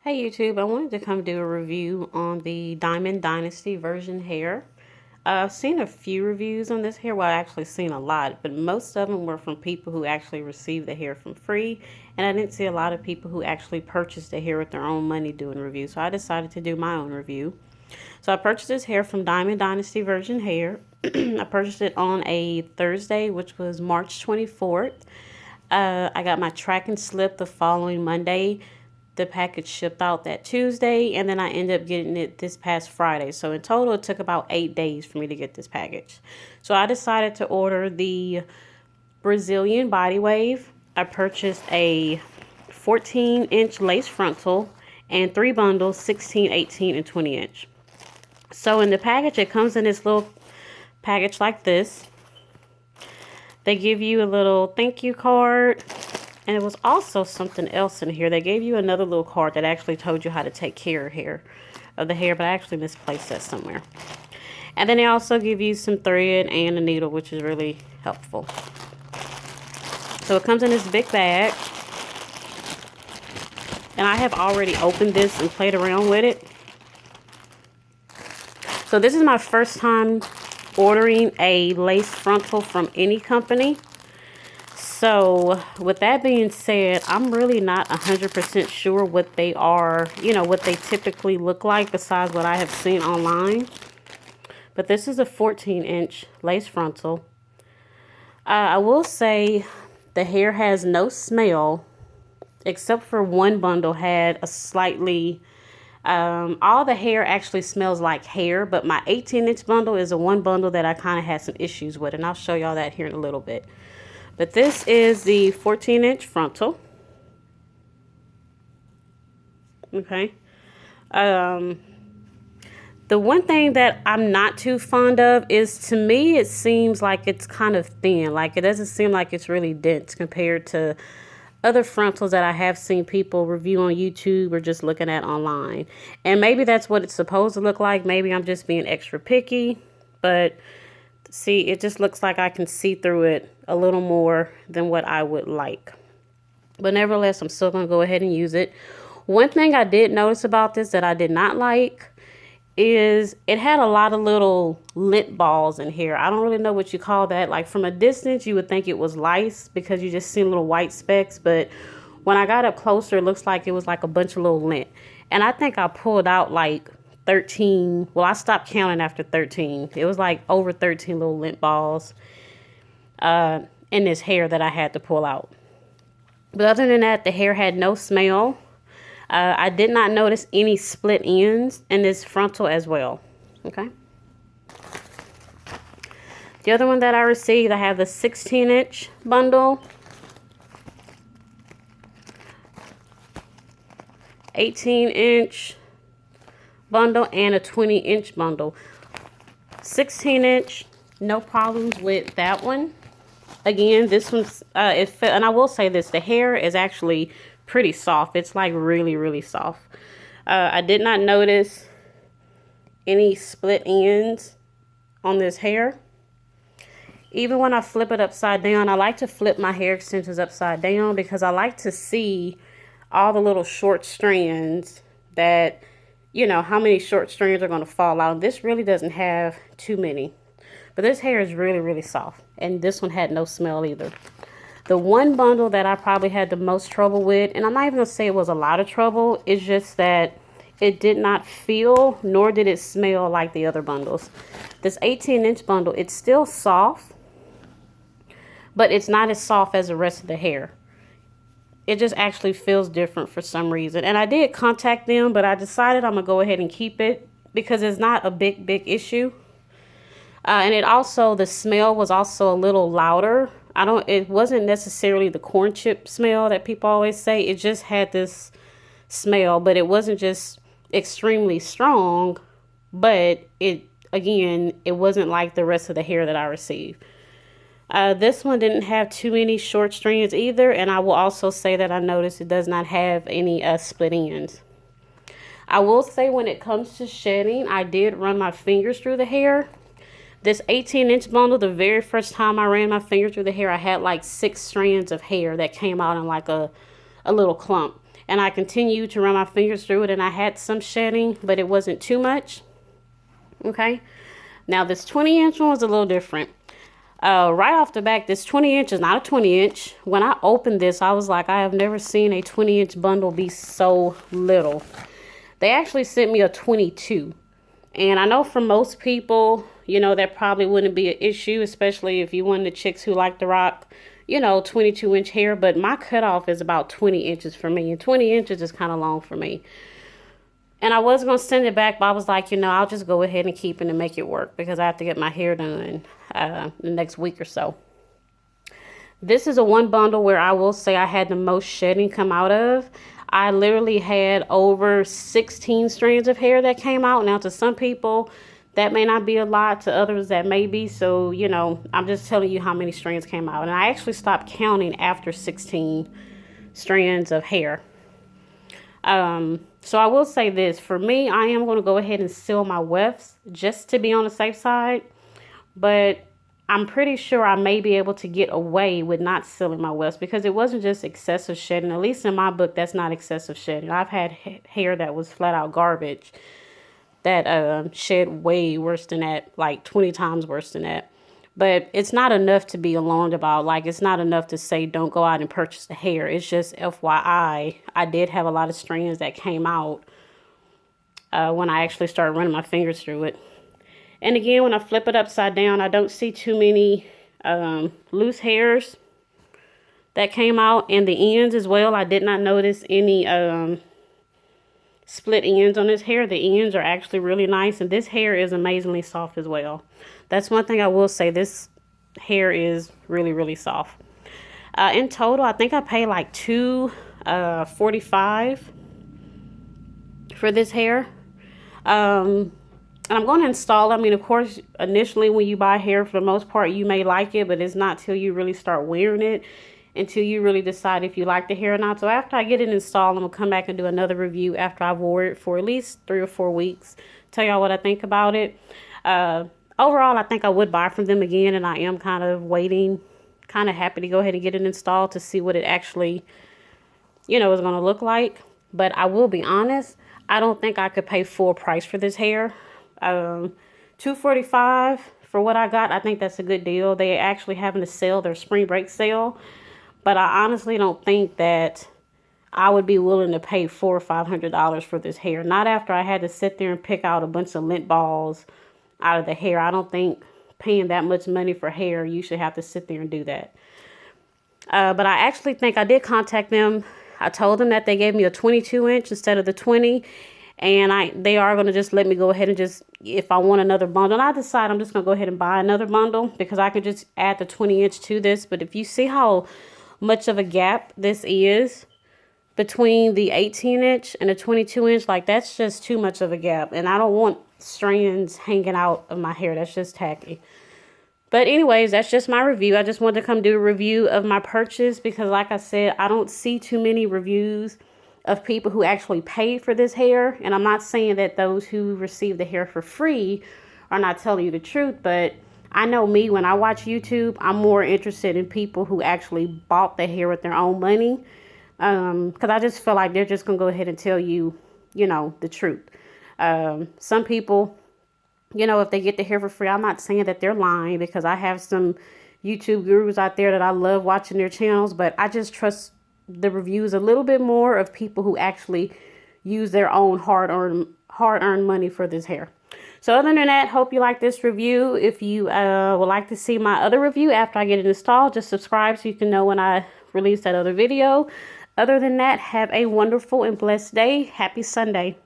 Hey YouTube, I wanted to come do a review on the Diamond Dynasty version hair. I've seen a few reviews on this hair. Well, I've actually seen a lot, but most of them were from people who actually received the hair from free. And I didn't see a lot of people who actually purchased the hair with their own money doing reviews. So I decided to do my own review. So I purchased this hair from Diamond Dynasty version hair. I purchased it on a Thursday, which was March 24th. I got my tracking slip the following Monday. The package shipped out that Tuesday, and then I ended up getting it this past Friday. So in total, it took about 8 days for me to get this package. So I decided to order the Brazilian Body Wave. I purchased a 14-inch lace frontal and 3 bundles, 16, 18, and 20 inch. So in the package, it comes in this little package like this. They give you a little thank you card. And it was also something else in here. They gave you another little card that actually told you how to take care of the hair, but I actually misplaced that somewhere. And then they also give you some thread and a needle, which is really helpful. So it comes in this big bag. And I have already opened this and played around with it. So this is my first time ordering a lace frontal from any company. So with that being said, I'm really not 100% sure what they are, what they typically look like besides what I have seen online. But this is a 14-inch lace frontal. I will say the hair has no smell, except for one bundle had a slightly, all the hair actually smells like hair, but my 18-inch bundle is a one bundle that I kind of had some issues with, and I'll show y'all that here in a little bit. But this is the 14-inch frontal. Okay. The one thing that I'm not too fond of is, to me, it seems like it's kind of thin. Like, it doesn't seem like it's really dense compared to other frontals that I have seen people review on YouTube or just looking at online. And maybe that's what it's supposed to look like. Maybe I'm just being extra picky. But see, it just looks like I can see through it a little more than what I would like. But nevertheless, I'm still going to go ahead and use it. One thing I did notice about this that I did not like is it had a lot of little lint balls in here. I don't really know what you call that. Like, from a distance, you would think it was lice because you just see little white specks. But when I got up closer, it looks like it was like a bunch of little lint. And I think I pulled out like 13. Well, I stopped counting after 13. It was like over 13 little lint balls in this hair that I had to pull out. But other than that, the hair had no smell. I did not notice any split ends in this frontal as well. Okay. The other one that I received, I have the 16-inch bundle, 18-inch bundle, and a 20-inch bundle. 16-inch, no problems with that one. Again, this one's and I will say this, the hair is actually pretty soft. It's like really, really soft. I did not notice any split ends on this hair. Even when I flip it upside down, I like to flip my hair extensions upside down because I like to see all the little short strands that, how many short strands are going to fall out. This really doesn't have too many. But this hair is really, really soft. And this one had no smell either. The one bundle that I probably had the most trouble with, and I'm not even going to say it was a lot of trouble, is just that it did not feel, nor did it smell like the other bundles. This 18-inch bundle, it's still soft, but it's not as soft as the rest of the hair. It just actually feels different for some reason. And I did contact them, but I decided I'm going to go ahead and keep it because it's not a big issue. And it also, the smell was also a little louder. It wasn't necessarily the corn chip smell that people always say. It just had this smell, but it wasn't just extremely strong. But it wasn't like the rest of the hair that I received. This one didn't have too many short strands either. And I will also say that I noticed it does not have any split ends. I will say when it comes to shedding, I did run my fingers through the hair. This 18-inch bundle, the very first time I ran my finger through the hair, I had like 6 strands of hair that came out in like a little clump. and I continued to run my fingers through it, and I had some shedding, but it wasn't too much. Okay, now this 20-inch one was a little different. Right off the back, this 20-inch is not a 20-inch. When I opened this, I was like, I have never seen a 20-inch bundle be so little. They actually sent me a 22. And I know for most people, you know, that probably wouldn't be an issue, especially if you're one of the chicks who like to rock, you know, 22-inch hair. But my cutoff is about 20 inches for me. And 20 inches is kind of long for me. And I was going to send it back, but I was like, you know, I'll just go ahead and keep it and make it work because I have to get my hair done the next week or so. This is a one bundle where I will say I had the most shedding come out of. I literally had over 16 strands of hair that came out. Now, to some people, that may not be a lot. To others, that may be. So, you know, I'm just telling you how many strands came out. And I actually stopped counting after 16 strands of hair. So I will say this. For me, I am going to go ahead and seal my wefts just to be on the safe side. But I'm pretty sure I may be able to get away with not sealing my wefts because it wasn't just excessive shedding. At least in my book, that's not excessive shedding. I've had hair that was flat out garbage that shed way worse than that, like 20 times worse than that. But it's not enough to be alarmed about. Like, it's not enough to say don't go out and purchase the hair. It's just FYI, I did have a lot of strands that came out when I actually started running my fingers through it. And again, when I flip it upside down, I don't see too many loose hairs that came out. And the ends as well, I did not notice any split ends on this hair. The ends are actually really nice. And this hair is amazingly soft as well. That's one thing I will say. This hair is really, really soft. In total, I think I paid like $245 for this hair. And I'm going to install. I mean, of course, initially when you buy hair, for the most part, you may like it, but it's not till you really start wearing it, until you really decide if you like the hair or not. So after I get it installed, I'm going to come back and do another review after I've wore it for at least 3 or 4 weeks. Tell y'all what I think about it. Overall, I think I would buy from them again, and I am kind of waiting, kind of happy to go ahead and get it installed to see what it actually, you know, is going to look like. But I will be honest, I don't think I could pay full price for this hair. $245 for what I got. I think that's a good deal. They're actually having to sell their spring break sale, but I honestly don't think that I would be willing to pay $400 or $500 for this hair. Not after I had to sit there and pick out a bunch of lint balls out of the hair. I don't think paying that much money for hair, you should have to sit there and do that. But I actually think I did contact them. I told them that they gave me a 22-inch instead of the 20. And they are going to just let me go ahead and just, if I want another bundle, and I decide I'm just going to go ahead and buy another bundle because I can just add the 20-inch to this. But if you see how much of a gap this is between the 18-inch and the 22-inch, like, that's just too much of a gap. And I don't want strands hanging out of my hair. That's just tacky. But anyways, that's just my review. I just wanted to come do a review of my purchase because, like I said, I don't see too many reviews of people who actually paid for this hair. And I'm not saying that those who receive the hair for free are not telling you the truth, but I know me, when I watch YouTube, I'm more interested in people who actually bought the hair with their own money. Because I just feel like they're just going to go ahead and tell you, you know, the truth. Some people, you know, if they get the hair for free, I'm not saying that they're lying, because I have some YouTube gurus out there that I love watching their channels, but I just trust the reviews a little bit more of people who actually use their own hard-earned money for this hair. So other than that, hope you like this review. If you would like to see my other review after I get it installed, just subscribe so you can know when I release that other video. Other than that, have a wonderful and blessed day. Happy Sunday.